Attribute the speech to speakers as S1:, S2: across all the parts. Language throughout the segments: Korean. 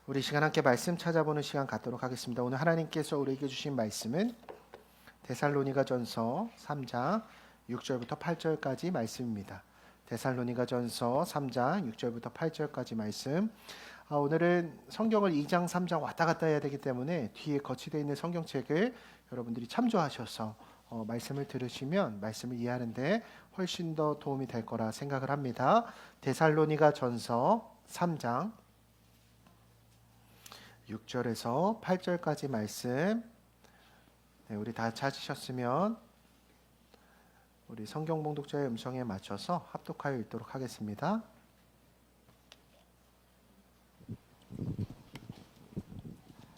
S1: 우리 시간 함께 말씀 찾아보는 시간 갖도록 하겠습니다. 오늘 하나님께서 우리에게 주신 말씀은 데살로니가전서 3장 6절부터 8절까지 말씀입니다. 데살로니가전서 3장 6절부터 8절까지 말씀. 오늘은 성경을 2장 3장 왔다 갔다 해야 되기 때문에 뒤에 거치되어 있는 성경책을 여러분들이 참조하셔서 말씀을 들으시면 말씀을 이해하는 데 훨씬 더 도움이 될 거라 생각을 합니다. 데살로니가전서 3장 6절에서 8절까지 말씀. 우리 다 찾으셨으면 우리 성경 봉독자의 음성에 맞춰서 합독하여 읽도록 하겠습니다.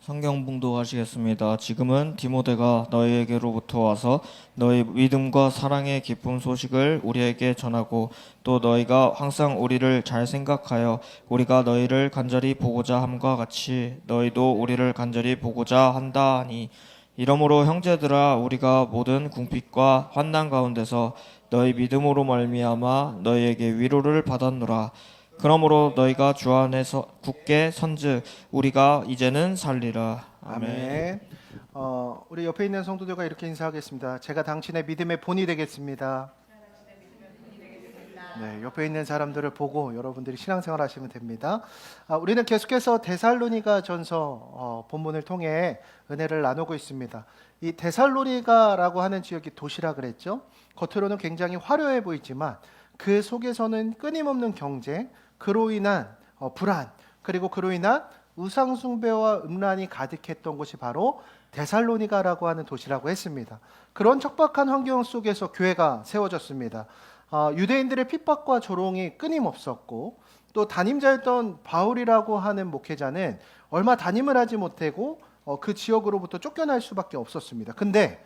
S2: 성경 봉독하시겠습니다. 지금은 디모데가 너희에게로부터 와서 너희 믿음과 사랑의 기쁜 소식을 우리에게 전하고 또 너희가 항상 우리를 잘 생각하여 우리가 너희를 간절히 보고자 함과 같이 너희도 우리를 간절히 보고자 한다 하니, 이러므로 형제들아, 우리가 모든 궁핍과 환난 가운데서 너희 믿음으로 말미암아 너희에게 위로를 받았노라. 그러므로 너희가 주 안에서 굳게 선즉 우리가 이제는 살리라. 아멘.
S1: 우리 옆에 있는 성도들과 이렇게 인사하겠습니다. 제가 당신의 믿음의 본이 되겠습니다. 네, 옆에 있는 사람들을 보고 여러분들이 신앙생활 하시면 됩니다. 우리는 계속해서 데살로니가전서 본문을 통해 은혜를 나누고 있습니다. 이 데살로니가라고 하는 지역이 도시라 그랬죠. 겉으로는 굉장히 화려해 보이지만 그 속에서는 끊임없는 경쟁, 그로 인한 불안, 그리고 그로 인한 우상 숭배와 음란이 가득했던 곳이 바로 데살로니가라고 하는 도시라고 했습니다. 그런 척박한 환경 속에서 교회가 세워졌습니다. 유대인들의 핍박과 조롱이 끊임없었고, 또 담임자였던 바울이라고 하는 목회자는 얼마 담임을 하지 못하고 그 지역으로부터 쫓겨날 수밖에 없었습니다. 근데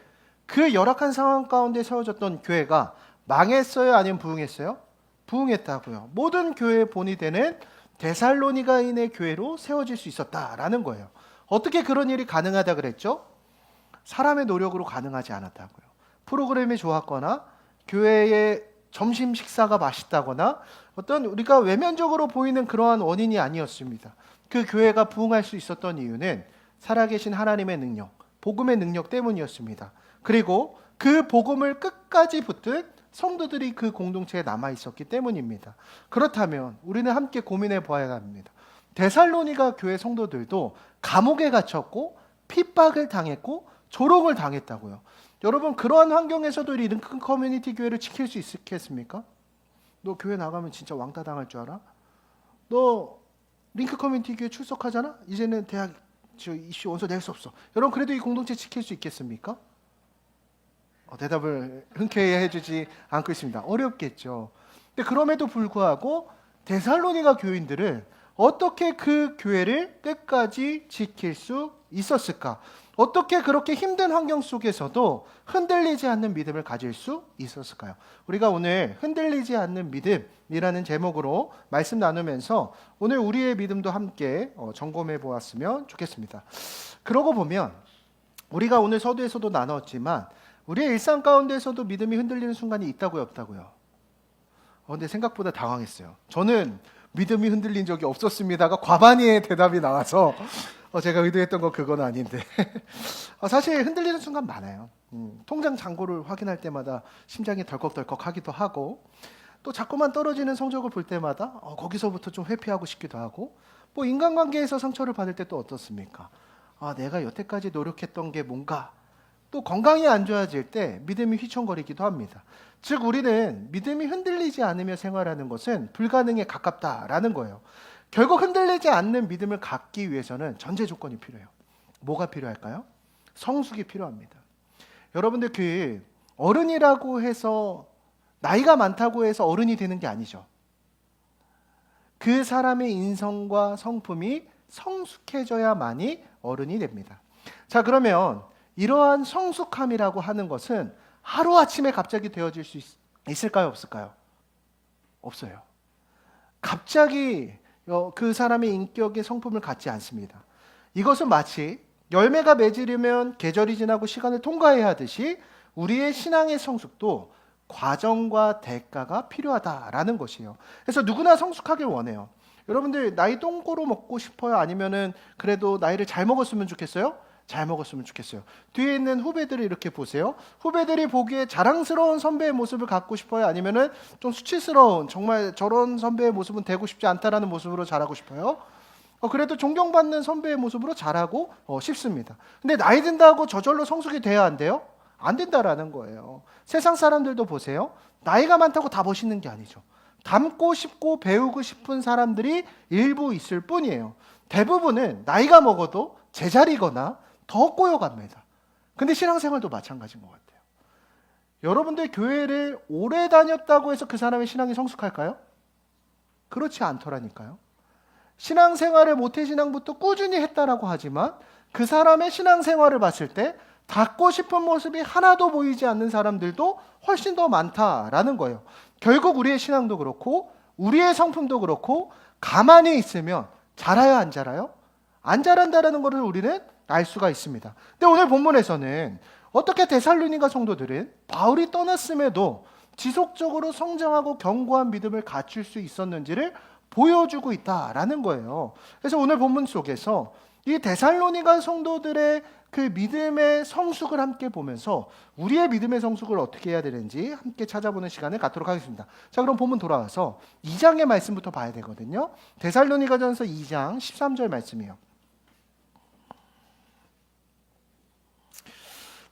S1: 그 열악한 상황 가운데 세워졌던 교회가 망했어요? 아니면 부흥했어요? 부흥했다고요. 모든 교회의 본이 되는 데살로니가인의 교회로 세워질 수 있었다라는 거예요. 어떻게 그런 일이 가능하다 그랬죠? 사람의 노력으로 가능하지 않았다고요. 프로그램이 좋았거나 교회의 점심 식사가 맛있다거나 어떤 우리가 외면적으로 보이는 그러한 원인이 아니었습니다. 그 교회가 부흥할 수 있었던 이유는 살아계신 하나님의 능력, 복음의 능력 때문이었습니다. 그리고 그 복음을 끝까지 붙든 성도들이 그 공동체에 남아 있었기 때문입니다. 그렇다면 우리는 함께 고민해 보아야 합니다. 데살로니가 교회 성도들도 감옥에 갇혔고 핍박을 당했고 조롱을 당했다고요. 여러분, 그러한 환경에서도 이 링큰 커뮤니티 교회를 지킬 수 있겠습니까? 너 교회 나가면 진짜 왕따 당할 줄 알아? 너 링크 커뮤니티 교회 출석하잖아? 이제는 대학 입시 원서 낼 수 없어. 여러분, 그래도 이 공동체 지킬 수 있겠습니까? 대답을 흔쾌히 해주지 않고 있습니다. 어렵겠죠. 근데 그럼에도 불구하고 데살로니가 교인들은 어떻게 그 교회를 끝까지 지킬 수 있었을까? 어떻게 그렇게 힘든 환경 속에서도 흔들리지 않는 믿음을 가질 수 있었을까요? 우리가 오늘 흔들리지 않는 믿음이라는 제목으로 말씀 나누면서 오늘 우리의 믿음도 함께 점검해 보았으면 좋겠습니다. 그러고 보면 우리가 오늘 서두에서도 나눴지만 우리의 일상 가운데서도 믿음이 흔들리는 순간이 있다고요, 없다고요? 근데 생각보다 당황했어요. 저는 믿음이 흔들린 적이 없었습니다가 과반의 대답이 나와서 제가 의도했던 건 그건 아닌데 사실 흔들리는 순간 많아요. 통장 잔고를 확인할 때마다 심장이 덜컥덜컥 하기도 하고, 또 자꾸만 떨어지는 성적을 볼 때마다 거기서부터 좀 회피하고 싶기도 하고, 뭐 인간관계에서 상처를 받을 때 또 어떻습니까? 내가 여태까지 노력했던 게 뭔가, 또 건강이 안 좋아질 때 믿음이 휘청거리기도 합니다. 즉 우리는 믿음이 흔들리지 않으며 생활하는 것은 불가능에 가깝다라는 거예요. 결국 흔들리지 않는 믿음을 갖기 위해서는 전제 조건이 필요해요. 뭐가 필요할까요? 성숙이 필요합니다. 여러분들, 그 어른이라고 해서 나이가 많다고 해서 어른이 되는 게 아니죠. 그 사람의 인성과 성품이 성숙해져야만이 어른이 됩니다. 자, 그러면 이러한 성숙함이라고 하는 것은 하루아침에 갑자기 되어질 수 있을까요? 없을까요? 없어요. 갑자기 그 사람의 인격의 성품을 갖지 않습니다. 이것은 마치 열매가 맺으려면 계절이 지나고 시간을 통과해야 하듯이 우리의 신앙의 성숙도 과정과 대가가 필요하다라는 것이에요. 그래서 누구나 성숙하길 원해요. 여러분들 나이 똥꼬로 먹고 싶어요? 아니면은 그래도 나이를 잘 먹었으면 좋겠어요? 잘 먹었으면 좋겠어요. 뒤에 있는 후배들을 이렇게 보세요. 후배들이 보기에 자랑스러운 선배의 모습을 갖고 싶어요? 아니면은 좀 수치스러운, 정말 저런 선배의 모습은 되고 싶지 않다라는 모습으로 자라고 싶어요? 그래도 존경받는 선배의 모습으로 자라고 싶습니다. 근데 나이 든다고 저절로 성숙이 돼야 안 돼요? 안 된다라는 거예요. 세상 사람들도 보세요. 나이가 많다고 다 멋있는 게 아니죠. 닮고 싶고 배우고 싶은 사람들이 일부 있을 뿐이에요. 대부분은 나이가 먹어도 제자리거나 더 꼬여갑니다. 근데 신앙생활도 마찬가지인 것 같아요. 여러분들 교회를 오래 다녔다고 해서 그 사람의 신앙이 성숙할까요? 그렇지 않더라니까요. 신앙생활을 모태신앙부터 꾸준히 했다라고 하지만 그 사람의 신앙생활을 봤을 때 닮고 싶은 모습이 하나도 보이지 않는 사람들도 훨씬 더 많다라는 거예요. 결국 우리의 신앙도 그렇고 우리의 성품도 그렇고 가만히 있으면 자라요, 안 자라요? 안 자란다라는 것을 우리는 알 수가 있습니다. 근데 오늘 본문에서는 어떻게 데살로니가 성도들은 바울이 떠났음에도 지속적으로 성장하고 견고한 믿음을 갖출 수 있었는지를 보여주고 있다라는 거예요. 그래서 오늘 본문 속에서 이 데살로니가 성도들의 그 믿음의 성숙을 함께 보면서 우리의 믿음의 성숙을 어떻게 해야 되는지 함께 찾아보는 시간을 갖도록 하겠습니다. 자, 그럼 본문 돌아와서 2장의 말씀부터 봐야 되거든요. 데살로니가전서 2장 13절 말씀이에요.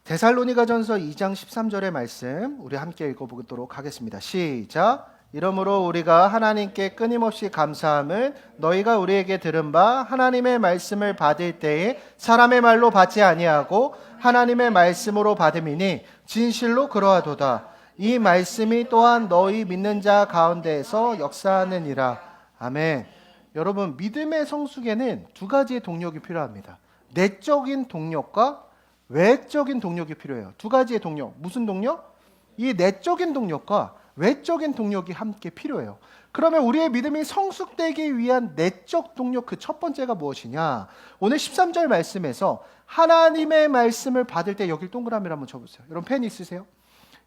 S1: 데살로니가전서 2장 13절의 말씀 우리 함께 읽어보도록 하겠습니다. 시작. 이러므로 우리가 하나님께 끊임없이 감사함은 너희가 우리에게 들은 바 하나님의 말씀을 받을 때에 사람의 말로 받지 아니하고 하나님의 말씀으로 받음이니 진실로 그러하도다. 이 말씀이 또한 너희 믿는 자 가운데에서 역사하느니라. 아멘. 여러분, 믿음의 성숙에는 두 가지의 동력이 필요합니다. 내적인 동력과 외적인 동력이 필요해요. 두 가지의 동력. 무슨 동력? 이 내적인 동력과 외적인 동력이 함께 필요해요. 그러면 우리의 믿음이 성숙되기 위한 내적 동력 그 첫 번째가 무엇이냐? 오늘 13절 말씀에서 하나님의 말씀을 받을 때 여기 동그라미를 한번 쳐보세요. 여러분 펜 있으세요?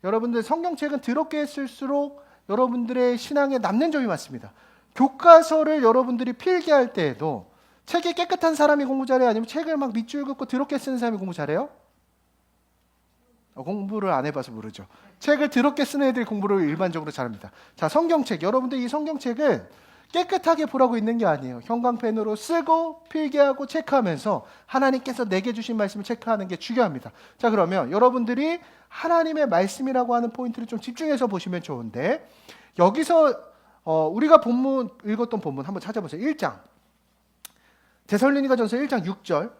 S1: 여러분들 성경책은 더럽게 쓸수록 여러분들의 신앙에 남는 점이 많습니다. 교과서를 여러분들이 필기할 때에도 책이 깨끗한 사람이 공부 잘해요? 아니면 책을 막 밑줄 긋고 더럽게 쓰는 사람이 공부 잘해요? 공부를 안 해봐서 모르죠. 책을 더럽게 쓰는 애들이 공부를 일반적으로 잘합니다. 자, 성경책. 여러분들 이 성경책은 깨끗하게 보라고 있는 게 아니에요. 형광펜으로 쓰고 필기하고 체크하면서 하나님께서 내게 주신 말씀을 체크하는 게 중요합니다. 자, 그러면 여러분들이 하나님의 말씀이라고 하는 포인트를 좀 집중해서 보시면 좋은데 여기서 우리가 본문 읽었던 본문 한번 찾아보세요. 1장. 데살로니가전서 1장 6절.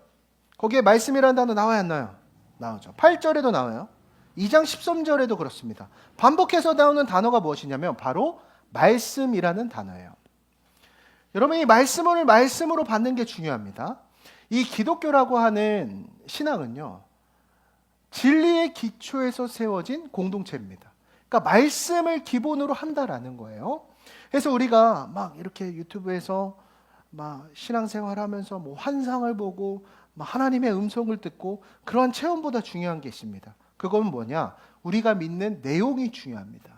S1: 거기에 말씀이라는 단어 나와요, 안 나와요? 나오죠. 8절에도 나와요. 2장 13절에도 그렇습니다. 반복해서 나오는 단어가 무엇이냐면 바로 말씀이라는 단어예요. 여러분, 이 말씀을 말씀으로 받는 게 중요합니다. 이 기독교라고 하는 신앙은요, 진리의 기초에서 세워진 공동체입니다. 그러니까 말씀을 기본으로 한다라는 거예요. 그래서 우리가 막 이렇게 유튜브에서 막 신앙생활하면서 뭐 환상을 보고 하나님의 음성을 듣고 그러한 체험보다 중요한 게 있습니다. 그건 뭐냐? 우리가 믿는 내용이 중요합니다.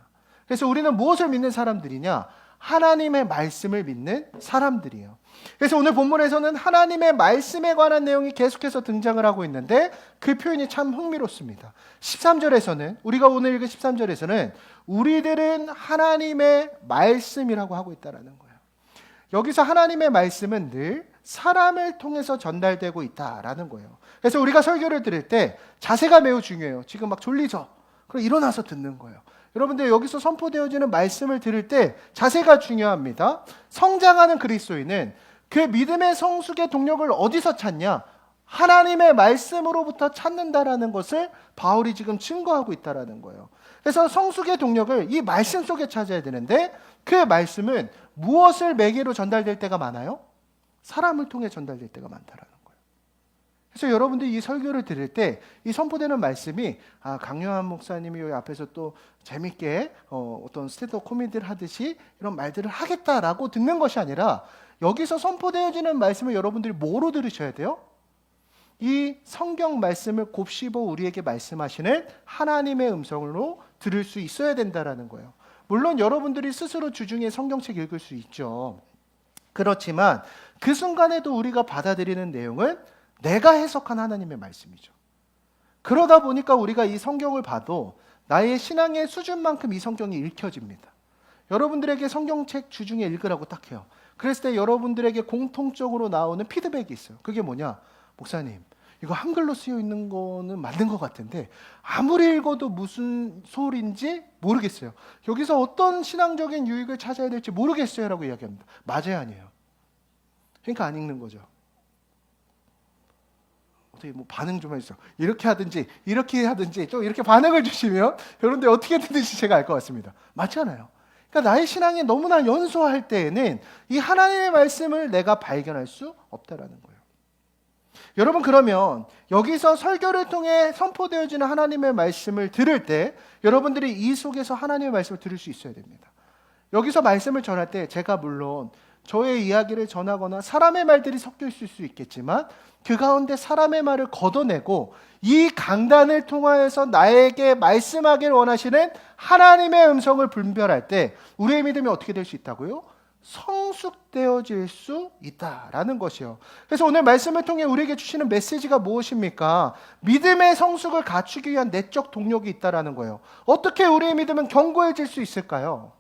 S1: 그래서 우리는 무엇을 믿는 사람들이냐? 하나님의 말씀을 믿는 사람들이에요. 그래서 오늘 본문에서는 하나님의 말씀에 관한 내용이 계속해서 등장을 하고 있는데 그 표현이 참 흥미롭습니다. 13절에서는 우리가 오늘 읽은 13절에서는 우리들은 하나님의 말씀이라고 하고 있다는 거예요. 여기서 하나님의 말씀은 늘 사람을 통해서 전달되고 있다라는 거예요. 그래서 우리가 설교를 들을 때 자세가 매우 중요해요. 지금 막 졸리죠? 그럼 일어나서 듣는 거예요. 여러분들 여기서 선포되어지는 말씀을 들을 때 자세가 중요합니다. 성장하는 그리스도인은 그 믿음의 성숙의 동력을 어디서 찾냐? 하나님의 말씀으로부터 찾는다라는 것을 바울이 지금 증거하고 있다라는 거예요. 그래서 성숙의 동력을 이 말씀 속에 찾아야 되는데 그 말씀은 무엇을 매개로 전달될 때가 많아요? 사람을 통해 전달될 때가 많다라는 거예요. 그래서 여러분들이 이 설교를 들을 때 이 선포되는 말씀이 강요한 목사님이 여기 앞에서 또 재밌게 어떤 스탠드업 코미디를 하듯이 이런 말들을 하겠다라고 듣는 것이 아니라 여기서 선포되어지는 말씀을 여러분들이 뭐로 들으셔야 돼요? 이 성경 말씀을 곱씹어 우리에게 말씀하시는 하나님의 음성으로 들을 수 있어야 된다라는 거예요. 물론 여러분들이 스스로 주중에 성경책 읽을 수 있죠. 그렇지만 그 순간에도 우리가 받아들이는 내용은 내가 해석한 하나님의 말씀이죠. 그러다 보니까 우리가 이 성경을 봐도 나의 신앙의 수준만큼 이 성경이 읽혀집니다. 여러분들에게 성경책 주중에 읽으라고 딱 해요. 그랬을 때 여러분들에게 공통적으로 나오는 피드백이 있어요. 그게 뭐냐? 목사님, 이거 한글로 쓰여 있는 거는 맞는 것 같은데 아무리 읽어도 무슨 소리인지 모르겠어요. 여기서 어떤 신앙적인 유익을 찾아야 될지 모르겠어요 라고 이야기합니다. 맞아요, 아니에요? 그러니까 안 읽는 거죠. 어떻게 뭐 반응 좀 해주세요. 이렇게 하든지 또 이렇게 반응을 주시면 여러분들 어떻게 듣는지 제가 알 것 같습니다. 맞지 않아요? 그러니까 나의 신앙이 너무나 연소할 때에는 이 하나님의 말씀을 내가 발견할 수 없다라는 거예요. 여러분, 그러면 여기서 설교를 통해 선포되어지는 하나님의 말씀을 들을 때 여러분들이 이 속에서 하나님의 말씀을 들을 수 있어야 됩니다. 여기서 말씀을 전할 때 제가 물론 저의 이야기를 전하거나 사람의 말들이 섞여 있을 수 있겠지만 그 가운데 사람의 말을 걷어내고 이 강단을 통하여서 나에게 말씀하기를 원하시는 하나님의 음성을 분별할 때 우리의 믿음이 어떻게 될 수 있다고요? 성숙되어질 수 있다라는 것이요. 그래서 오늘 말씀을 통해 우리에게 주시는 메시지가 무엇입니까? 믿음의 성숙을 갖추기 위한 내적 동력이 있다라는 거예요. 어떻게 우리의 믿음은 견고해질 수 있을까요?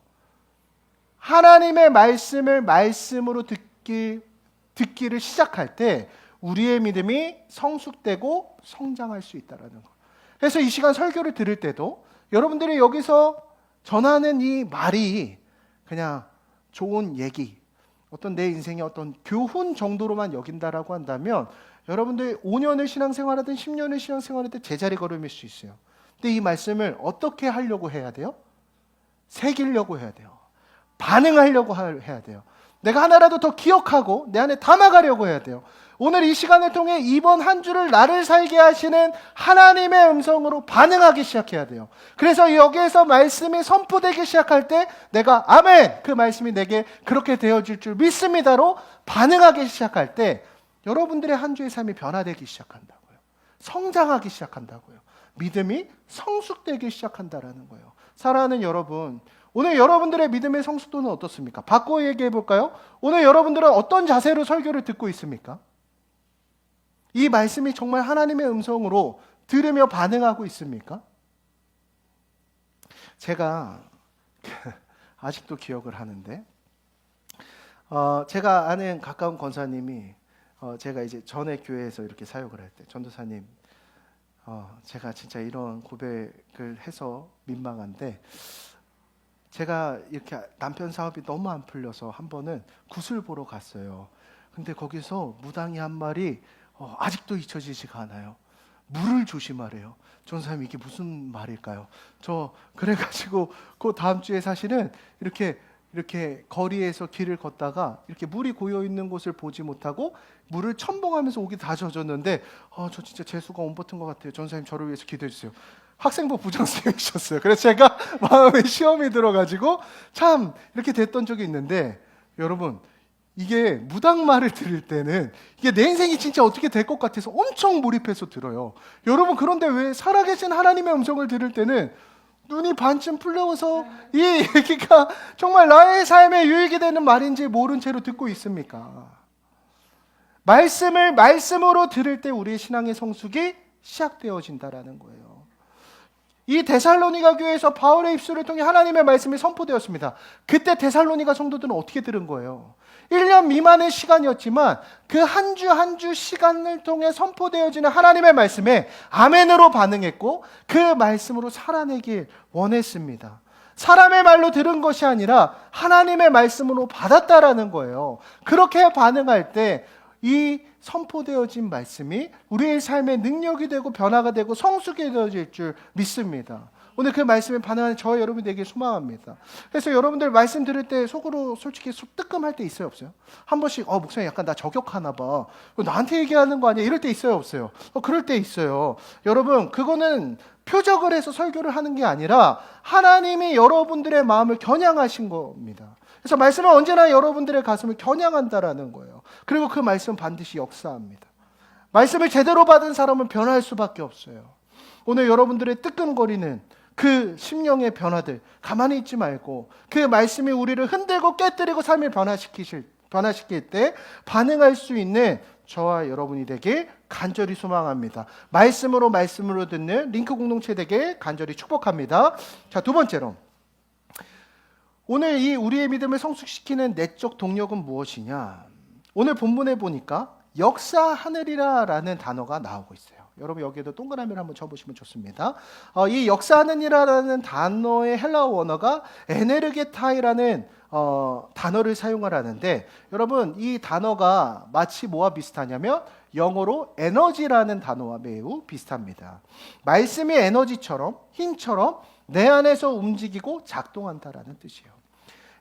S1: 하나님의 말씀을 말씀으로 듣기를 시작할 때 우리의 믿음이 성숙되고 성장할 수 있다라는 거. 그래서 이 시간 설교를 들을 때도 여러분들이 여기서 전하는 이 말이 그냥 좋은 얘기, 어떤 내 인생의 어떤 교훈 정도로만 여긴다라고 한다면 여러분들 5년을 신앙생활하든 10년을 신앙생활하든 제자리 걸음일 수 있어요. 근데 이 말씀을 어떻게 하려고 해야 돼요? 새기려고 해야 돼요. 반응하려고 해야 돼요. 내가 하나라도 더 기억하고 내 안에 담아가려고 해야 돼요. 오늘 이 시간을 통해 이번 한 주를 나를 살게 하시는 하나님의 음성으로 반응하기 시작해야 돼요. 그래서 여기에서 말씀이 선포되기 시작할 때 내가 아멘! 그 말씀이 내게 그렇게 되어질 줄 믿습니다로 반응하기 시작할 때 여러분들의 한 주의 삶이 변화되기 시작한다고요. 성장하기 시작한다고요. 믿음이 성숙되기 시작한다라는 거예요. 사랑하는 여러분, 오늘 여러분들의 믿음의 성숙도는 어떻습니까? 바꿔 얘기해 볼까요? 오늘 여러분들은 어떤 자세로 설교를 듣고 있습니까? 이 말씀이 정말 하나님의 음성으로 들으며 반응하고 있습니까? 제가 아직도 기억을 하는데 제가 아는 가까운 권사님이 제가 이제 전에 교회에서 이렇게 사역을 할 때 전도사님 제가 진짜 이런 고백을 해서 민망한데 제가 이렇게 남편 사업이 너무 안 풀려서 한 번은 굿을 보러 갔어요. 근데 거기서 무당이 한 말이 아직도 잊혀지지가 않아요. 물을 조심하래요. 전사님 이게 무슨 말일까요? 저 그래가지고 그 다음 주에 사실은 이렇게 거리에서 길을 걷다가 이렇게 물이 고여 있는 곳을 보지 못하고 물을 첨벙하면서 옷이 다 젖었는데 저 진짜 재수가 온 버튼 것 같아요. 전사님 저를 위해서 기도해 주세요. 학생부 부장선생님이셨어요. 그래서 제가 마음에 시험이 들어가지고 참 이렇게 됐던 적이 있는데 여러분 이게 무당 말을 들을 때는 이게 내 인생이 진짜 어떻게 될 것 같아서 엄청 몰입해서 들어요. 여러분 그런데 왜 살아계신 하나님의 음성을 들을 때는 눈이 반쯤 풀려서 이 얘기가 정말 나의 삶에 유익이 되는 말인지 모른 채로 듣고 있습니까? 말씀을 말씀으로 들을 때 우리의 신앙의 성숙이 시작되어진다라는 거예요. 이 데살로니가 교회에서 바울의 입술을 통해 하나님의 말씀이 선포되었습니다. 그때 데살로니가 성도들은 어떻게 들은 거예요? 1년 미만의 시간이었지만 그 한 주 한 주 시간을 통해 선포되어지는 하나님의 말씀에 아멘으로 반응했고 그 말씀으로 살아내길 원했습니다. 사람의 말로 들은 것이 아니라 하나님의 말씀으로 받았다라는 거예요. 그렇게 반응할 때 이 선포되어진 말씀이 우리의 삶의 능력이 되고 변화가 되고 성숙이 되어질 줄 믿습니다. 오늘 그 말씀에 반응하는 저와 여러분들에게 소망합니다. 그래서 여러분들 말씀 들을 때 속으로 솔직히 뜨끔할 때 있어요, 없어요? 한 번씩 목사님 약간 나 저격하나 봐. 나한테 얘기하는 거 아니야? 이럴 때 있어요, 없어요? 그럴 때 있어요. 여러분 그거는 표적을 해서 설교를 하는 게 아니라 하나님이 여러분들의 마음을 겨냥하신 겁니다. 그래서 말씀은 언제나 여러분들의 가슴을 겨냥한다라는 거예요. 그리고 그 말씀은 반드시 역사합니다. 말씀을 제대로 받은 사람은 변할 수밖에 없어요. 오늘 여러분들의 뜨끔거리는 그 심령의 변화들 가만히 있지 말고 그 말씀이 우리를 흔들고 깨뜨리고 삶을 변화시키실 변화시킬 때 반응할 수 있는 저와 여러분이 되길 간절히 소망합니다. 말씀으로 듣는 링크 공동체 되길 간절히 축복합니다. 자, 두 번째로 오늘 이 우리의 믿음을 성숙시키는 내적 동력은 무엇이냐? 오늘 본문에 보니까 역사하느리라라는 단어가 나오고 있어요. 여러분 여기에도 동그라미를 한번 쳐보시면 좋습니다. 이 역사하느니라라는 단어의 헬라어 원어가 에네르게타이라는 단어를 사용하라는데, 여러분 이 단어가 마치 뭐와 비슷하냐면 영어로 에너지라는 단어와 매우 비슷합니다. 말씀이 에너지처럼 힘처럼 내 안에서 움직이고 작동한다라는 뜻이에요.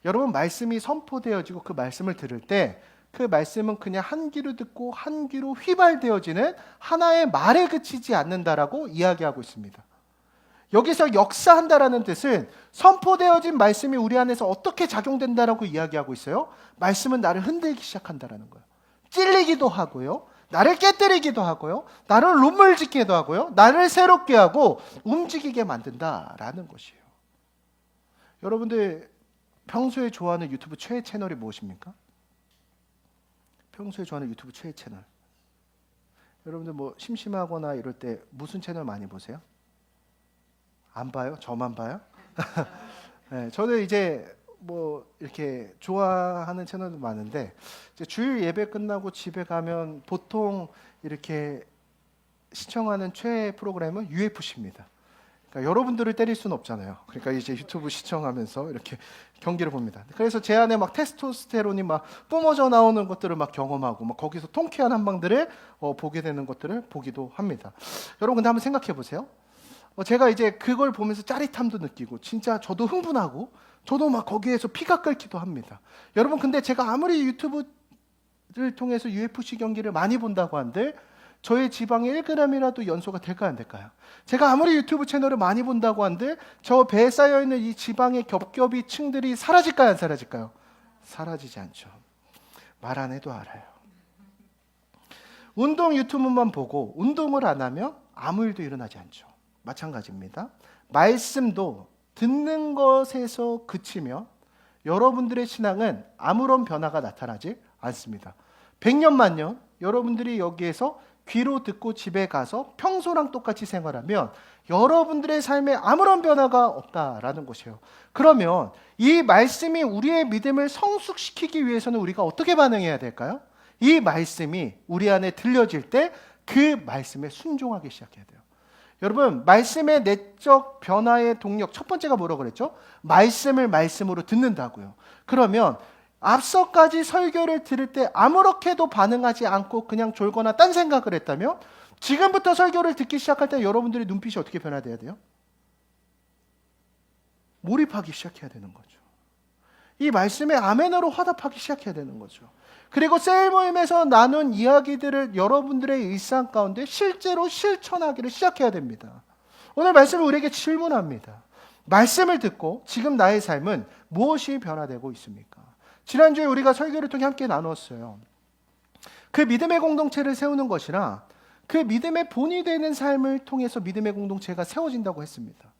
S1: 여러분 말씀이 선포되어지고 그 말씀을 들을 때 그 말씀은 그냥 한 귀로 듣고 한 귀로 휘발되어지는 하나의 말에 그치지 않는다라고 이야기하고 있습니다. 여기서 역사한다라는 뜻은 선포되어진 말씀이 우리 안에서 어떻게 작용된다라고 이야기하고 있어요. 말씀은 나를 흔들기 시작한다라는 거예요. 찔리기도 하고요, 나를 깨뜨리기도 하고요, 나를 눈물 짓기도 하고요, 나를 새롭게 하고 움직이게 만든다라는 것이에요. 여러분들 평소에 좋아하는 유튜브 최애 채널이 무엇입니까? 평소에 좋아하는 유튜브 최애 채널. 여러분들 뭐 심심하거나 이럴 때 무슨 채널 많이 보세요? 안 봐요? 저만 봐요? 네, 저는 이제 뭐 이렇게 좋아하는 채널도 많은데, 이제 주일 예배 끝나고 집에 가면 보통 이렇게 시청하는 최애 프로그램은 UFC입니다. 그러니까 여러분들을 때릴 수는 없잖아요. 그러니까 이제 유튜브 시청하면서 이렇게 경기를 봅니다. 그래서 제 안에 막 테스토스테론이 막 뿜어져 나오는 것들을 막 경험하고, 막 거기서 통쾌한 한방들을 보게 되는 것들을 보기도 합니다. 여러분 근데 한번 생각해 보세요. 제가 이제 그걸 보면서 짜릿함도 느끼고 진짜 저도 흥분하고 저도 막 거기에서 피가 끓기도 합니다. 여러분 근데 제가 아무리 유튜브를 통해서 UFC 경기를 많이 본다고 한들 저의 지방에 1g이라도 연소가 될까요, 안 될까요? 제가 아무리 유튜브 채널을 많이 본다고 한들 저 배에 쌓여있는 이 지방의 겹겹이 층들이 사라질까요, 안 사라질까요? 사라지지 않죠. 말 안 해도 알아요. 운동 유튜브만 보고 운동을 안 하면 아무 일도 일어나지 않죠. 마찬가지입니다. 말씀도 듣는 것에서 그치면 여러분들의 신앙은 아무런 변화가 나타나지 않습니다. 100년 만년 여러분들이 여기에서 귀로 듣고 집에 가서 평소랑 똑같이 생활하면 여러분들의 삶에 아무런 변화가 없다라는 것이에요. 그러면 이 말씀이 우리의 믿음을 성숙시키기 위해서는 우리가 어떻게 반응해야 될까요? 이 말씀이 우리 안에 들려질 때 그 말씀에 순종하기 시작해야 돼요. 여러분 말씀의 내적 변화의 동력, 첫 번째가 뭐라고 그랬죠? 말씀을 말씀으로 듣는다고요. 그러면 앞서까지 설교를 들을 때 아무렇게도 반응하지 않고 그냥 졸거나 딴 생각을 했다면 지금부터 설교를 듣기 시작할 때 여러분들의 눈빛이 어떻게 변화돼야 돼요? 몰입하기 시작해야 되는 거죠. 이 말씀에 아멘으로 화답하기 시작해야 되는 거죠. 그리고 셀 모임에서 나눈 이야기들을 여러분들의 일상 가운데 실제로 실천하기를 시작해야 됩니다. 오늘 말씀은 우리에게 질문합니다. 말씀을 듣고 지금 나의 삶은 무엇이 변화되고 있습니까? 지난주에 우리가 설교를 통해 함께 나누었어요. 그 믿음의 공동체를 세우는 것이라 그 믿음의 본이 되는 삶을 통해서 믿음의 공동체가 세워진다고 했습니다.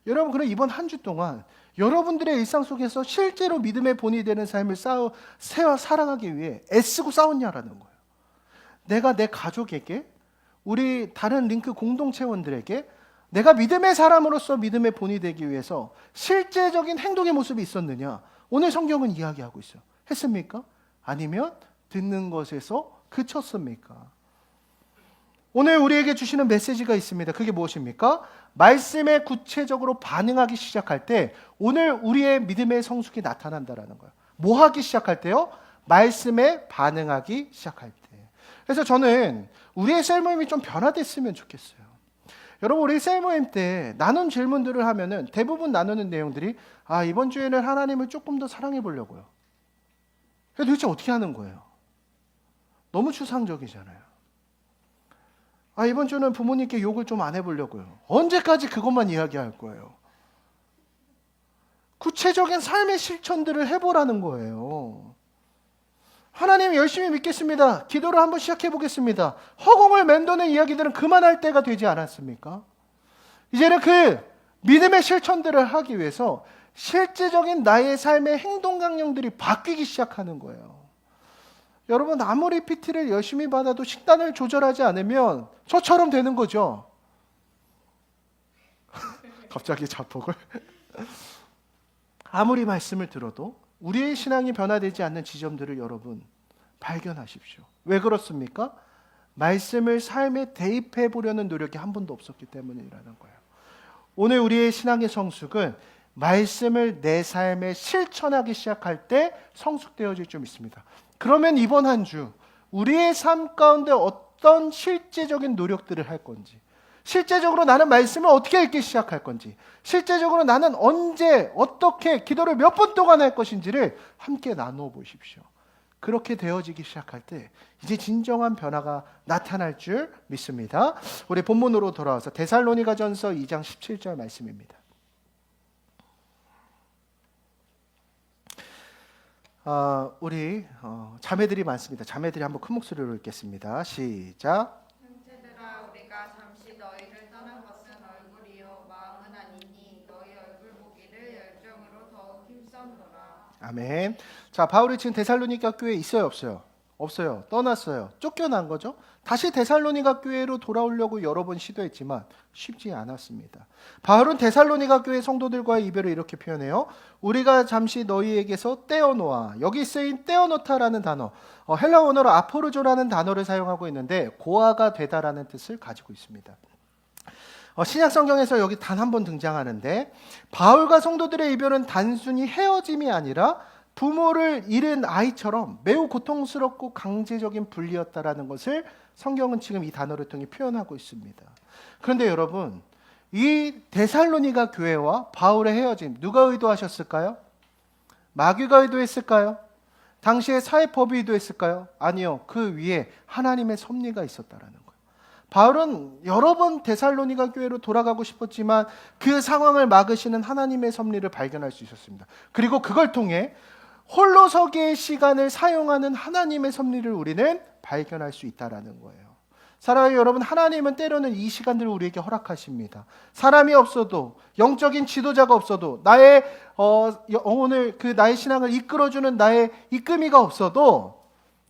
S1: 여러분 그럼 이번 한 주 동안 여러분들의 일상 속에서 실제로 믿음의 본이 되는 삶을 살아가기 위해 애쓰고 싸웠냐라는 거예요. 내가 내 가족에게, 우리 다른 링크 공동체원들에게 내가 믿음의 사람으로서 믿음의 본이 되기 위해서 실제적인 행동의 모습이 있었느냐? 오늘 성경은 이야기하고 있어요. 했습니까? 아니면 듣는 것에서 그쳤습니까? 오늘 우리에게 주시는 메시지가 있습니다. 그게 무엇입니까? 말씀에 구체적으로 반응하기 시작할 때 오늘 우리의 믿음의 성숙이 나타난다라는 거예요. 뭐 하기 시작할 때요? 말씀에 반응하기 시작할 때. 그래서 저는 우리의 셀모임이 좀 변화됐으면 좋겠어요. 여러분 우리 셀모임 때 나눈 질문들을 하면은 대부분 나누는 내용들이 이번 주에는 하나님을 조금 더 사랑해 보려고요. 도대체 어떻게 하는 거예요? 너무 추상적이잖아요. 이번 주는 부모님께 욕을 좀 안 해보려고요. 언제까지 그것만 이야기할 거예요? 구체적인 삶의 실천들을 해보라는 거예요. 하나님 열심히 믿겠습니다. 기도를 한번 시작해 보겠습니다. 허공을 맴도는 이야기들은 그만할 때가 되지 않았습니까? 이제는 그 믿음의 실천들을 하기 위해서 실제적인 나의 삶의 행동 강령들이 바뀌기 시작하는 거예요. 여러분 아무리 PT를 열심히 받아도 식단을 조절하지 않으면 저처럼 되는 거죠. 갑자기 자폭을. 아무리 말씀을 들어도 우리의 신앙이 변화되지 않는 지점들을 여러분 발견하십시오. 왜 그렇습니까? 말씀을 삶에 대입해 보려는 노력이 한 번도 없었기 때문이라는 거예요. 오늘 우리의 신앙의 성숙은 말씀을 내 삶에 실천하기 시작할 때 성숙되어질 줄 믿습니다. 그러면 이번 한 주 우리의 삶 가운데 어떤 실제적인 노력들을 할 건지, 실제적으로 나는 말씀을 어떻게 읽기 시작할 건지, 실제적으로 나는 언제 어떻게 기도를 몇 분 동안 할 것인지를 함께 나누어 보십시오. 그렇게 되어지기 시작할 때 이제 진정한 변화가 나타날 줄 믿습니다. 우리 본문으로 돌아와서 데살로니가전서 2장 17절 말씀입니다. 우리 자매들이 많습니다. 자매들이 한번 큰 목소리로 읽겠습니다. 시작.
S3: 형제들아 우리가 잠시 너희를 떠난 것은 얼굴이요 마음은 아니니 너희 얼굴 보기를 열정으로 더욱 힘써노라.
S1: 아멘. 자, 바울이 지금 데살로니가 교회에 있어요, 없어요? 없어요. 떠났어요. 쫓겨난 거죠. 다시 데살로니가 교회로 돌아오려고 여러 번 시도했지만 쉽지 않았습니다. 바울은 데살로니가 교회 성도들과의 이별을 이렇게 표현해요. 우리가 잠시 너희에게서 떼어놓아. 여기 쓰인 떼어놓다라는 단어, 헬라 원어로 아포르조라는 단어를 사용하고 있는데 고아가 되다라는 뜻을 가지고 있습니다. 신약 성경에서 여기 단 한 번 등장하는데, 바울과 성도들의 이별은 단순히 헤어짐이 아니라 부모를 잃은 아이처럼 매우 고통스럽고 강제적인 분리였다라는 것을 성경은 지금 이 단어를 통해 표현하고 있습니다. 그런데 여러분, 이 데살로니가 교회와 바울의 헤어짐 누가 의도하셨을까요? 마귀가 의도했을까요? 당시의 사회법이 의도했을까요? 아니요. 그 위에 하나님의 섭리가 있었다라는 거예요. 바울은 여러 번 데살로니가 교회로 돌아가고 싶었지만 그 상황을 막으시는 하나님의 섭리를 발견할 수 있었습니다. 그리고 그걸 통해 홀로 서기의 시간을 사용하는 하나님의 섭리를 우리는 발견할 수 있다라는 거예요. 사랑하는 여러분, 하나님은 때로는 이 시간들을 우리에게 허락하십니다. 사람이 없어도, 영적인 지도자가 없어도, 나의 영혼을, 나의 신앙을 이끌어주는 나의 이끌미가 없어도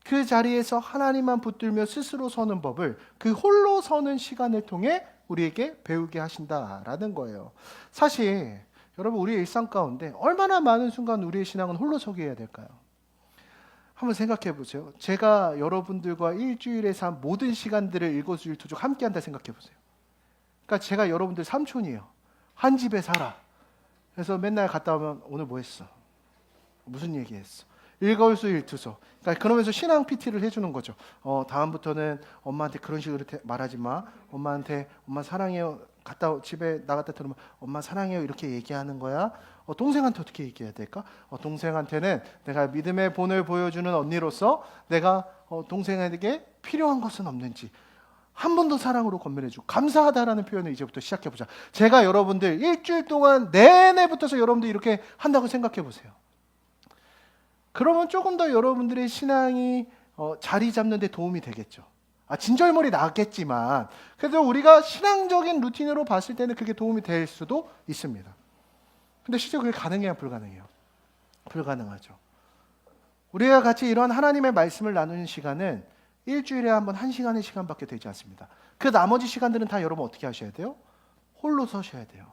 S1: 그 자리에서 하나님만 붙들며 스스로 서는 법을, 그 홀로 서는 시간을 통해 우리에게 배우게 하신다라는 거예요. 사실 여러분, 우리의 일상 가운데 얼마나 많은 순간 우리의 신앙은 홀로 서게 해야 될까요? 한번 생각해 보세요. 제가 여러분들과 일주일에서 한 모든 시간들을 일거수일투족 함께 한다 생각해 보세요. 그러니까 제가 여러분들 삼촌이에요. 한 집에 살아. 그래서 맨날 갔다 오면 오늘 뭐 했어? 무슨 얘기했어? 일거수일투족. 그러니까 그러면서 신앙 PT를 해주는 거죠. 다음부터는 엄마한테 그런 식으로 말하지 마. 엄마한테 엄마 사랑해요. 집에 나갔다 들으면 엄마 사랑해요 이렇게 얘기하는 거야. 동생한테 어떻게 얘기해야 될까? 동생한테는 내가 믿음의 본을 보여주는 언니로서 내가 동생에게 필요한 것은 없는지 한 번 더 사랑으로 건면해주고 감사하다라는 표현을 이제부터 시작해보자. 제가 여러분들 일주일 동안 내내 붙어서 여러분들 이렇게 한다고 생각해보세요. 그러면 조금 더 여러분들의 신앙이 자리 잡는 데 도움이 되겠죠. 진절머리 나겠지만 그래도 우리가 신앙적인 루틴으로 봤을 때는 그게 도움이 될 수도 있습니다. 근데 실제 그게 가능해요? 불가능해요? 불가능하죠. 우리가 같이 이런 하나님의 말씀을 나누는 시간은 일주일에 한 번 1시간의 시간밖에 되지 않습니다. 그 나머지 시간들은 다 여러분 어떻게 하셔야 돼요? 홀로 서셔야 돼요.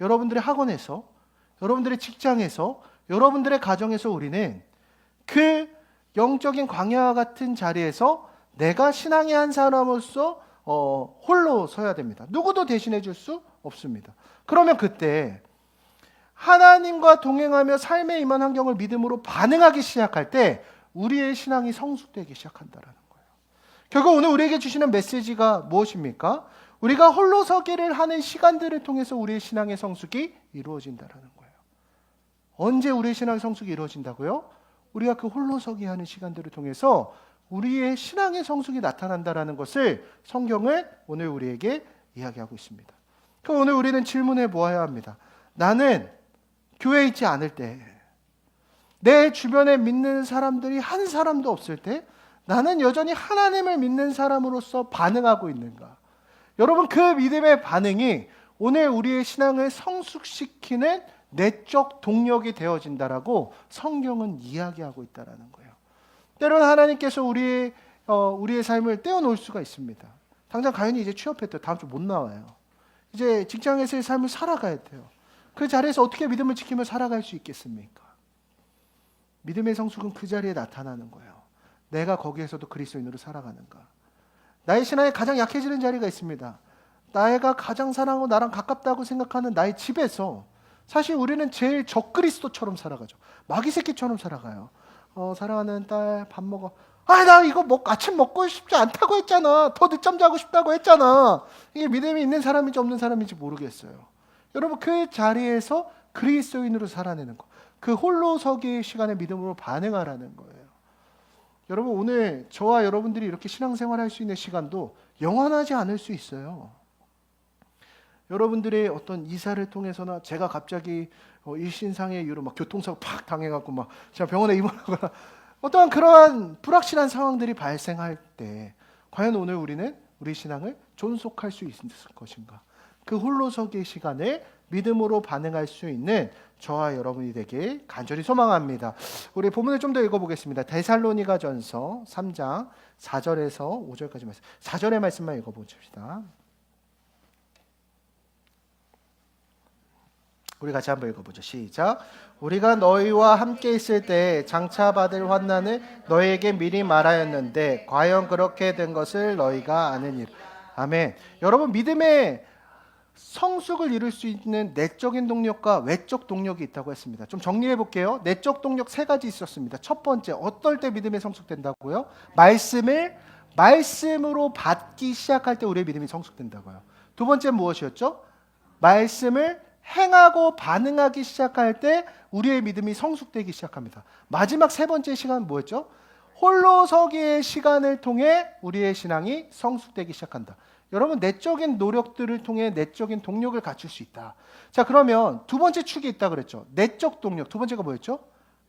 S1: 여러분들의 학원에서, 여러분들의 직장에서, 여러분들의 가정에서 우리는 그 영적인 광야와 같은 자리에서 내가 신앙의 한 사람으로서 홀로 서야 됩니다. 누구도 대신해 줄 수 없습니다. 그러면 그때 하나님과 동행하며 삶의 임한 환경을 믿음으로 반응하기 시작할 때 우리의 신앙이 성숙되기 시작한다는 거예요. 결국 오늘 우리에게 주시는 메시지가 무엇입니까? 우리가 홀로 서기를 하는 시간들을 통해서 우리의 신앙의 성숙이 이루어진다는 거예요. 언제 우리의 신앙의 성숙이 이루어진다고요? 우리가 그 홀로 서기 하는 시간들을 통해서 우리의 신앙의 성숙이 나타난다는 것을 성경은 오늘 우리에게 이야기하고 있습니다. 그럼 오늘 우리는 질문해 보아야 합니다. 나는 교회에 있지 않을 때, 내 주변에 믿는 사람들이 한 사람도 없을 때 나는 여전히 하나님을 믿는 사람으로서 반응하고 있는가? 여러분, 그 믿음의 반응이 오늘 우리의 신앙을 성숙시키는 내적 동력이 되어진다라고 성경은 이야기하고 있다는 거예요. 때로는 하나님께서 우리의 삶을 떼어놓을 수가 있습니다. 당장 가연이 이제 취업했대요. 다음 주 못 나와요. 이제 직장에서의 삶을 살아가야 돼요. 그 자리에서 어떻게 믿음을 지키며 살아갈 수 있겠습니까? 믿음의 성숙은 그 자리에 나타나는 거예요. 내가 거기에서도 그리스도인으로 살아가는가. 나의 신앙이 가장 약해지는 자리가 있습니다. 나가 가장 사랑하고 나랑 가깝다고 생각하는 나의 집에서 사실 우리는 제일 적그리스도처럼 살아가죠. 마귀 새끼처럼 살아가요. 사랑하는 딸 밥 먹어. 나 이거 아침 먹고 싶지 않다고 했잖아. 더 늦잠 자고 싶다고 했잖아. 이게 믿음이 있는 사람인지 없는 사람인지 모르겠어요. 여러분 그 자리에서 그리스도인으로 살아내는 거. 그 홀로 서기의 시간에 믿음으로 반응하라는 거예요. 여러분 오늘 저와 여러분들이 이렇게 신앙생활할 수 있는 시간도 영원하지 않을 수 있어요. 여러분들의 어떤 이사를 통해서나 제가 갑자기 일신상의 이유로 막 교통사고 팍 당해갖고 막 제가 병원에 입원하거나 어떠한 그러한 불확실한 상황들이 발생할 때 과연 오늘 우리는 우리 신앙을 존속할 수 있을 것인가? 그 홀로서기의 시간을 믿음으로 반응할 수 있는 저와 여러분이 되길 간절히 소망합니다. 우리 본문을 좀 더 읽어보겠습니다. 데살로니가전서 3장 4절에서 5절까지 말씀. 4절의 말씀만 읽어보십시다. 우리 같이 한번 읽어보죠. 시작. 우리가 너희와 함께 있을 때 장차 받을 환난을 너희에게 미리 말하였는데 과연 그렇게 된 것을 너희가 아느니라. 아멘. 여러분 믿음의 성숙을 이룰 수 있는 내적인 동력과 외적 동력이 있다고 했습니다. 좀 정리해 볼게요. 내적 동력 세 가지 있었습니다. 첫 번째, 어떨 때 믿음이 성숙된다고요? 말씀으로 받기 시작할 때 우리의 믿음이 성숙된다고요. 두 번째 무엇이었죠? 말씀을 행하고 반응하기 시작할 때 우리의 믿음이 성숙되기 시작합니다. 마지막 세 번째 시간은 뭐였죠? 홀로 서기의 시간을 통해 우리의 신앙이 성숙되기 시작한다. 여러분 내적인 노력들을 통해 내적인 동력을 갖출 수 있다. 자 그러면 두 번째 축이 있다 그랬죠. 내적 동력. 두 번째가 뭐였죠?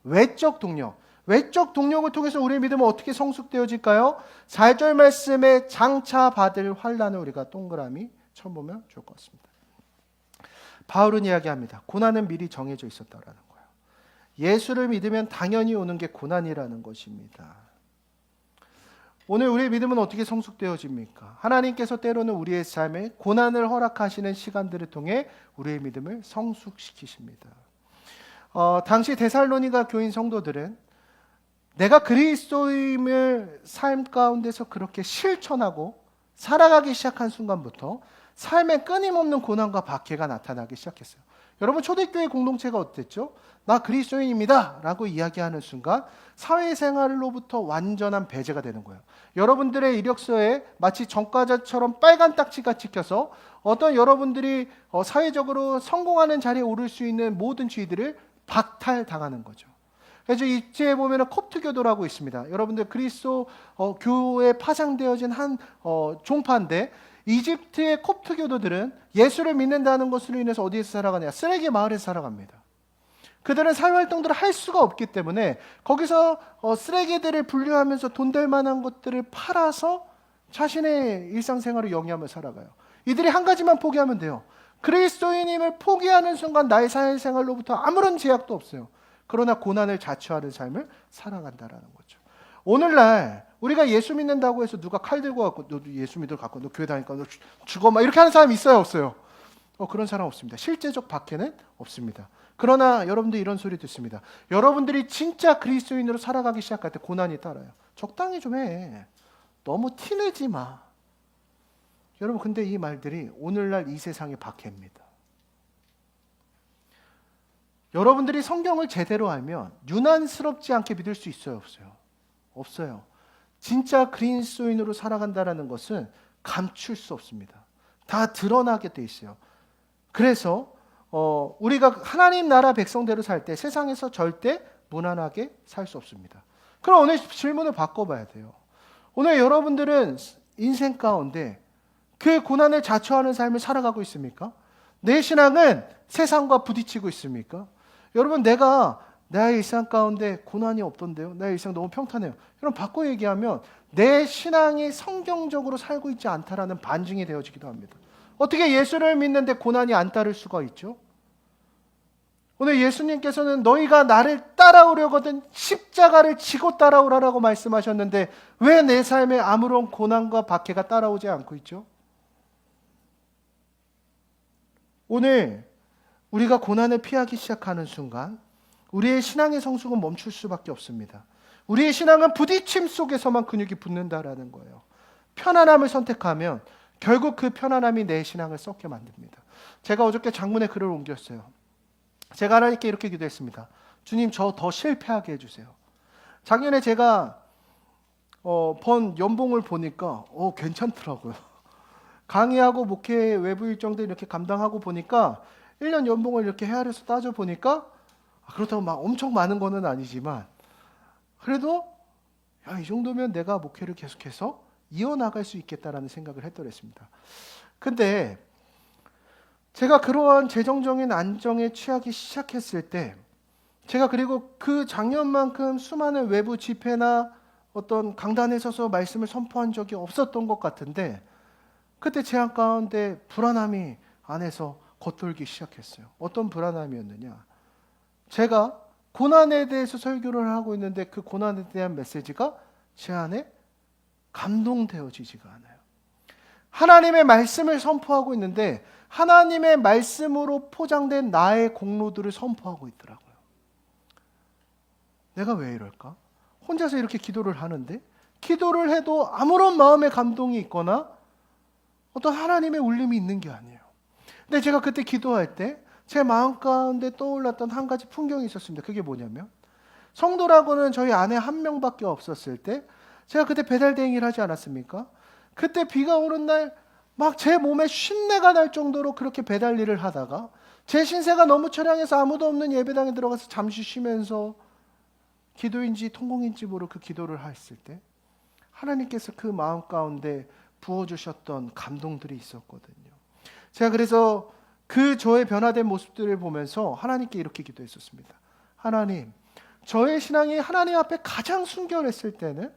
S1: 외적 동력. 외적 동력을 통해서 우리의 믿음은 어떻게 성숙되어질까요? 4절 말씀에 장차 받을 환난을 우리가 동그라미 쳐보면 좋을 것 같습니다. 바울은 이야기합니다. 고난은 미리 정해져 있었다라는 거예요. 예수를 믿으면 당연히 오는 게 고난이라는 것입니다. 오늘 우리의 믿음은 어떻게 성숙되어집니까? 하나님께서 때로는 우리의 삶에 고난을 허락하시는 시간들을 통해 우리의 믿음을 성숙시키십니다. 당시 데살로니가 교인 성도들은 내가 그리스도임을 삶 가운데서 그렇게 실천하고 살아가기 시작한 순간부터 삶에 끊임없는 고난과 박해가 나타나기 시작했어요. 여러분 초대교회 공동체가 어땠죠? 나 그리스도인입니다 라고 이야기하는 순간 사회생활로부터 완전한 배제가 되는 거예요. 여러분들의 이력서에 마치 전과자처럼 빨간 딱지가 찍혀서 어떤 여러분들이 사회적으로 성공하는 자리에 오를 수 있는 모든 지위들을 박탈당하는 거죠. 그래서 이제 보면 콥트교도라고 있습니다. 여러분들 그리스도 교회에 파장되어진 한 종파인데 이집트의 콥트 교도들은 예수를 믿는다는 것으로 인해서 어디에서 살아가냐? 쓰레기 마을에서 살아갑니다. 그들은 사회활동들을 할 수가 없기 때문에 거기서 쓰레기들을 분류하면서 돈 될 만한 것들을 팔아서 자신의 일상생활을 영위하며 살아가요. 이들이 한 가지만 포기하면 돼요. 그리스도인임을 포기하는 순간 나의 사회생활로부터 아무런 제약도 없어요. 그러나 고난을 자처하는 삶을 살아간다라는 거죠. 오늘날 우리가 예수 믿는다고 해서 누가 칼 들고 갖고 너도 예수 믿으러 갖고 너 교회 다니까 너 죽어 막 이렇게 하는 사람이 있어요 없어요? 그런 사람 없습니다. 실제적 박해는 없습니다. 그러나 여러분들 이런 소리 듣습니다. 여러분들이 진짜 그리스도인으로 살아가기 시작할 때 고난이 따라요. 적당히 좀 해. 너무 티내지 마. 여러분 근데 이 말들이 오늘날 이 세상의 박해입니다. 여러분들이 성경을 제대로 알면 유난스럽지 않게 믿을 수 있어요 없어요? 없어요. 진짜 그리스도인으로 살아간다는 것은 감출 수 없습니다. 다 드러나게 돼 있어요. 그래서 우리가 하나님 나라 백성대로 살 때 세상에서 절대 무난하게 살 수 없습니다. 그럼 오늘 질문을 바꿔봐야 돼요. 오늘 여러분들은 인생 가운데 그 고난을 자초하는 삶을 살아가고 있습니까? 내 신앙은 세상과 부딪히고 있습니까? 여러분 내가 나의 일상 가운데 고난이 없던데요? 나의 일상 너무 평탄해요. 여러분 바꿔 얘기하면 내 신앙이 성경적으로 살고 있지 않다라는 반증이 되어지기도 합니다. 어떻게 예수를 믿는데 고난이 안 따를 수가 있죠? 오늘 예수님께서는 너희가 나를 따라오려거든 십자가를 지고 따라오라라고 말씀하셨는데 왜 내 삶에 아무런 고난과 박해가 따라오지 않고 있죠? 오늘 우리가 고난을 피하기 시작하는 순간 우리의 신앙의 성숙은 멈출 수밖에 없습니다. 우리의 신앙은 부딪힘 속에서만 근육이 붙는다라는 거예요. 편안함을 선택하면 결국 그 편안함이 내 신앙을 썩게 만듭니다. 제가 어저께 장문에 글을 옮겼어요. 제가 하나님께 이렇게 기도했습니다. 주님, 저 더 실패하게 해주세요. 작년에 제가 번 연봉을 보니까 괜찮더라고요. 강의하고 목회 외부 일정들 이렇게 감당하고 보니까 1년 연봉을 이렇게 헤아려서 따져보니까 그렇다고 막 엄청 많은 거는 아니지만 그래도 이 정도면 내가 목회를 계속해서 이어나갈 수 있겠다라는 생각을 했더랬습니다. 근데 제가 그러한 재정적인 안정에 취하기 시작했을 때 제가 그리고 그 작년만큼 수많은 외부 집회나 어떤 강단에 서서 말씀을 선포한 적이 없었던 것 같은데 그때 제 안 가운데 불안함이 안에서 겉돌기 시작했어요. 어떤 불안함이었느냐? 제가 고난에 대해서 설교를 하고 있는데 그 고난에 대한 메시지가 제 안에 감동되어지지가 않아요. 하나님의 말씀을 선포하고 있는데 하나님의 말씀으로 포장된 나의 공로들을 선포하고 있더라고요. 내가 왜 이럴까? 혼자서 이렇게 기도를 하는데 기도를 해도 아무런 마음의 감동이 있거나 어떤 하나님의 울림이 있는 게 아니에요. 근데 제가 그때 기도할 때 제 마음 가운데 떠올랐던 한 가지 풍경이 있었습니다. 그게 뭐냐면 성도라고는 저희 아내 한 명밖에 없었을 때 제가 그때 배달 대행을 하지 않았습니까? 그때 비가 오는 날 막 제 몸에 쉰내가 날 정도로 그렇게 배달 일을 하다가 제 신세가 너무 처량해서 아무도 없는 예배당에 들어가서 잠시 쉬면서 기도인지 통곡인지 모르고 그 기도를 했을 때 하나님께서 그 마음 가운데 부어주셨던 감동들이 있었거든요. 제가 그래서 그 저의 변화된 모습들을 보면서 하나님께 이렇게 기도했었습니다. 하나님, 저의 신앙이 하나님 앞에 가장 순결했을 때는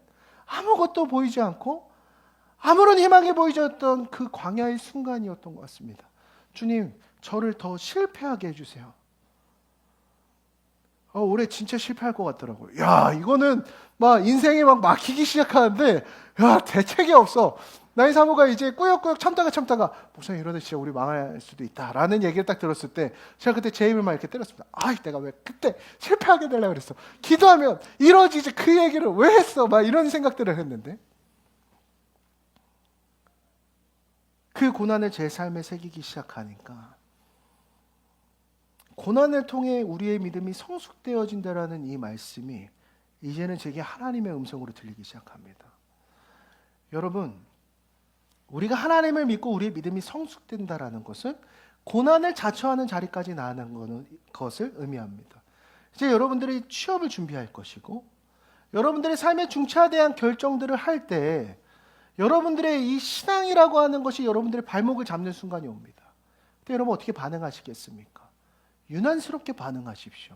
S1: 아무것도 보이지 않고 아무런 희망이 보이지 않던 그 광야의 순간이었던 것 같습니다. 주님, 저를 더 실패하게 해주세요. 올해 진짜 실패할 것 같더라고요. 야, 이거는 막 인생이 막 막히기 시작하는데 대책이 없어. 나의 사모가 이제 꾸역꾸역 참다가 목사님 이러다 진짜 우리 망할 수도 있다라는 얘기를 딱 들었을 때 제가 그때 제 입을 막 이렇게 때렸습니다. 내가 왜 그때 실패하게 되려고 그랬어. 기도하면 이러지지 그 얘기를 왜 했어. 막 이런 생각들을 했는데 그 고난을 제 삶에 새기기 시작하니까 고난을 통해 우리의 믿음이 성숙되어진다라는 이 말씀이 이제는 제게 하나님의 음성으로 들리기 시작합니다. 여러분, 우리가 하나님을 믿고 우리의 믿음이 성숙된다라는 것은 고난을 자처하는 자리까지 나아가는 것을 의미합니다. 이제 여러분들이 취업을 준비할 것이고 여러분들의 삶의 중차대한 결정들을 할 때 여러분들의 이 신앙이라고 하는 것이 여러분들의 발목을 잡는 순간이 옵니다. 그때 여러분 어떻게 반응하시겠습니까? 유난스럽게 반응하십시오.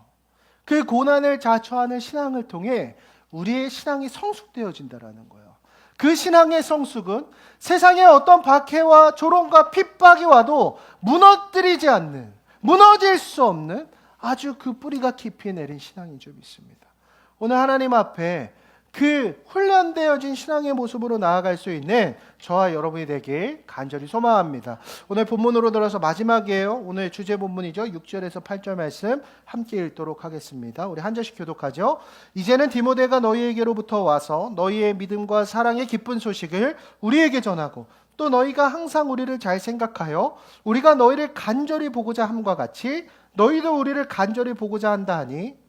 S1: 그 고난을 자처하는 신앙을 통해 우리의 신앙이 성숙되어진다라는 거예요. 그 신앙의 성숙은 세상에 어떤 박해와 조롱과 핍박이 와도 무너뜨리지 않는, 무너질 수 없는 아주 그 뿌리가 깊이 내린 신앙인 줄 믿습니다. 오늘 하나님 앞에 그 훈련되어진 신앙의 모습으로 나아갈 수 있는 저와 여러분이 되길 간절히 소망합니다. 오늘 본문으로 들어서 마지막이에요. 오늘 주제 본문이죠. 6절에서 8절 말씀 함께 읽도록 하겠습니다. 우리 한 절씩 교독하죠. 이제는 디모데가 너희에게로부터 와서 너희의 믿음과 사랑의 기쁜 소식을 우리에게 전하고 또 너희가 항상 우리를 잘 생각하여 우리가 너희를 간절히 보고자 함과 같이 너희도 우리를 간절히 보고자 한다 하니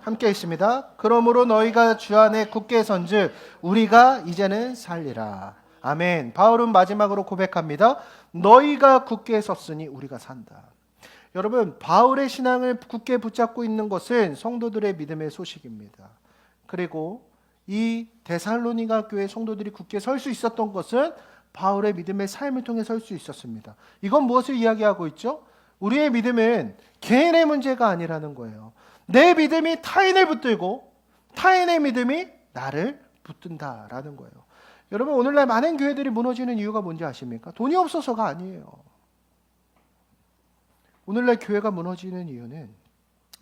S1: 함께 있습니다. 그러므로 너희가 주 안에 굳게 선즉 우리가 이제는 살리라. 아멘. 바울은 마지막으로 고백합니다. 너희가 굳게 섰으니 우리가 산다. 여러분, 바울의 신앙을 굳게 붙잡고 있는 것은 성도들의 믿음의 소식입니다. 그리고 이 데살로니가 교회 성도들이 굳게 설 수 있었던 것은 바울의 믿음의 삶을 통해 설 수 있었습니다. 이건 무엇을 이야기하고 있죠? 우리의 믿음은 개인의 문제가 아니라는 거예요. 내 믿음이 타인을 붙들고 타인의 믿음이 나를 붙든다라는 거예요. 여러분 오늘날 많은 교회들이 무너지는 이유가 뭔지 아십니까? 돈이 없어서가 아니에요. 오늘날 교회가 무너지는 이유는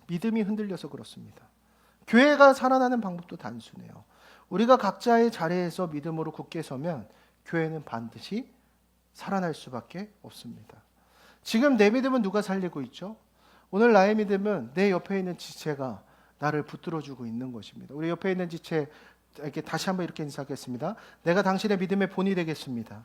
S1: 믿음이 흔들려서 그렇습니다. 교회가 살아나는 방법도 단순해요. 우리가 각자의 자리에서 믿음으로 굳게 서면 교회는 반드시 살아날 수밖에 없습니다. 지금 내 믿음은 누가 살리고 있죠? 오늘 나의 믿음은 내 옆에 있는 지체가 나를 붙들어주고 있는 것입니다. 우리 옆에 있는 지체에게 다시 한번 이렇게 인사하겠습니다. 내가 당신의 믿음의 본이 되겠습니다.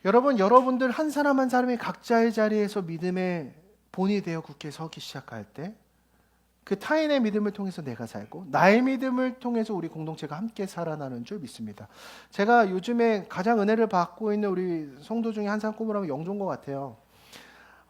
S1: 여러분들 한 사람 한 사람이 각자의 자리에서 믿음의 본이 되어 굳게 서기 시작할 때 그 타인의 믿음을 통해서 내가 살고 나의 믿음을 통해서 우리 공동체가 함께 살아나는 줄 믿습니다. 제가 요즘에 가장 은혜를 받고 있는 우리 성도 중에 한 사람 꼽으라면 영조인 것 같아요.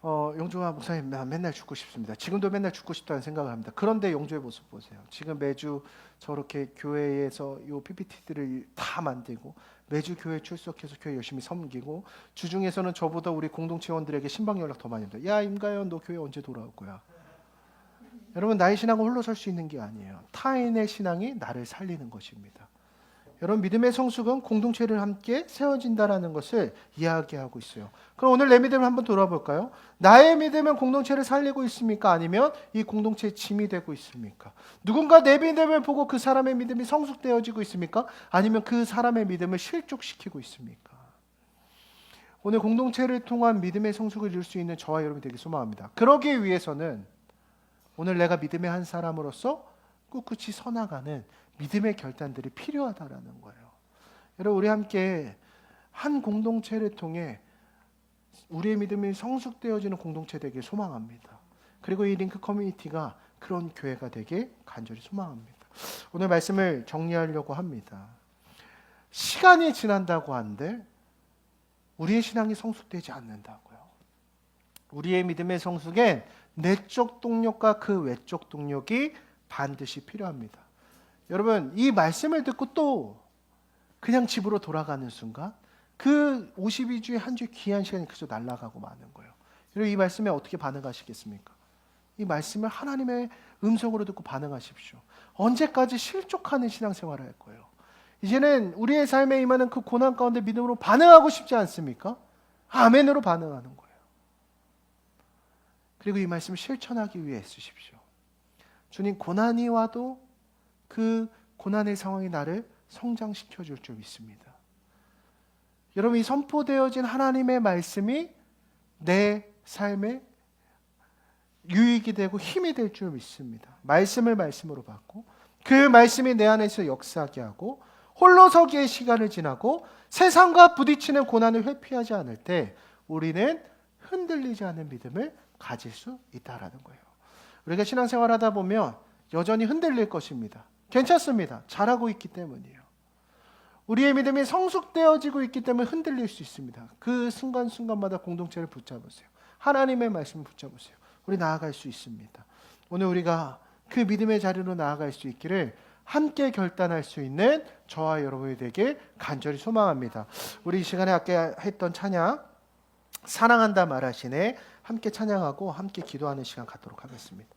S1: 영조아 목사님 나 맨날 죽고 싶습니다. 지금도 맨날 죽고 싶다는 생각을 합니다. 그런데 영조의 모습 보세요. 지금 매주 저렇게 교회에서 이 PPT들을 다 만들고 매주 교회 출석해서 교회 열심히 섬기고 주중에서는 저보다 우리 공동체원들에게 신방 연락 더 많이 합니다. 야 임가연 너 교회 언제 돌아올 거야? 여러분 나의 신앙은 홀로 설 수 있는 게 아니에요. 타인의 신앙이 나를 살리는 것입니다. 여러분 믿음의 성숙은 공동체를 함께 세워진다라는 것을 이야기하고 있어요. 그럼 오늘 내 믿음을 한번 돌아볼까요? 나의 믿음은 공동체를 살리고 있습니까? 아니면 이 공동체의 짐이 되고 있습니까? 누군가 내 믿음을 보고 그 사람의 믿음이 성숙되어지고 있습니까? 아니면 그 사람의 믿음을 실족시키고 있습니까? 오늘 공동체를 통한 믿음의 성숙을 이룰 수 있는 저와 여러분이 되길 소망합니다. 그러기 위해서는 오늘 내가 믿음의 한 사람으로서 꿋꿋이 서나가는 믿음의 결단들이 필요하다라는 거예요. 여러분 우리 함께 한 공동체를 통해 우리의 믿음이 성숙되어지는 공동체 되길 소망합니다. 그리고 이 링크 커뮤니티가 그런 교회가 되길 간절히 소망합니다. 오늘 말씀을 정리하려고 합니다. 시간이 지난다고 한들 우리의 신앙이 성숙되지 않는다고요. 우리의 믿음의 성숙엔 내적 동력과 그 외적 동력이 반드시 필요합니다. 여러분 이 말씀을 듣고 또 그냥 집으로 돌아가는 순간 그 52주의 한 주의 귀한 시간이 그저 날아가고 마는 거예요. 여러분 이 말씀에 어떻게 반응하시겠습니까? 이 말씀을 하나님의 음성으로 듣고 반응하십시오. 언제까지 실족하는 신앙생활을 할 거예요? 이제는 우리의 삶에 임하는 그 고난 가운데 믿음으로 반응하고 싶지 않습니까? 아멘으로 반응하는 거예요. 그리고 이 말씀을 실천하기 위해 애쓰십시오. 주님 고난이 와도 그 고난의 상황이 나를 성장시켜 줄 줄 믿습니다. 여러분 이 선포되어진 하나님의 말씀이 내 삶에 유익이 되고 힘이 될 줄 믿습니다. 말씀을 말씀으로 받고 그 말씀이 내 안에서 역사하게 하고 홀로 서기의 시간을 지나고 세상과 부딪히는 고난을 회피하지 않을 때 우리는 흔들리지 않는 믿음을 가질 수 있다라는 거예요. 우리가 신앙생활하다 보면 여전히 흔들릴 것입니다. 괜찮습니다. 잘하고 있기 때문이에요. 우리의 믿음이 성숙되어지고 있기 때문에 흔들릴 수 있습니다. 그 순간순간마다 공동체를 붙잡으세요. 하나님의 말씀을 붙잡으세요. 우리 나아갈 수 있습니다. 오늘 우리가 그 믿음의 자리로 나아갈 수 있기를 함께 결단할 수 있는 저와 여러분이 되길 간절히 소망합니다. 우리 이 시간에 아까 했던 찬양 사랑한다 말하시네 함께 찬양하고 함께 기도하는 시간 갖도록 하겠습니다.